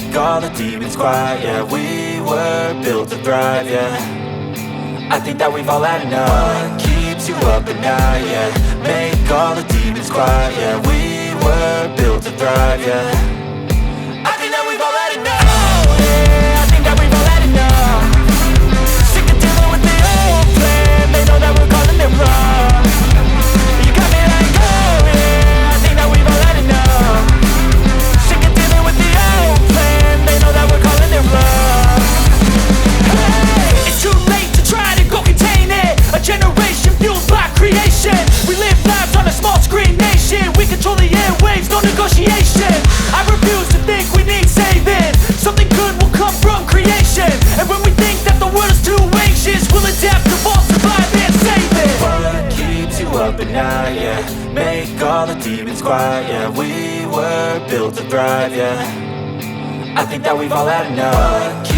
make all the demons quiet. Yeah, we were built to thrive, yeah. I think that we've all had enough. What keeps you up at night, yeah. Make all the demons quiet, yeah. We were built to thrive, yeah. I think that we've all had enough. Oh yeah, I think that we've all had enough. Sick of dealing with the old plan. They know that we're calling it wrong. You got me like, oh yeah, I think that we've all had enough. Sick of dealing with the old plan. They know that we're calling it wrong. Hey, it's too late to try to go contain it. A generation fueled by creation. We live lives on a small screen nation. We control the airwaves, no negotiation. I refuse to think we need saving. Something good will come from creation. And when we think that the world is too anxious, we'll adapt, evolve, survive and save it. What keeps you up at night, yeah. Make all the demons quiet, yeah. We were built to thrive, yeah. I think that we've all had enough.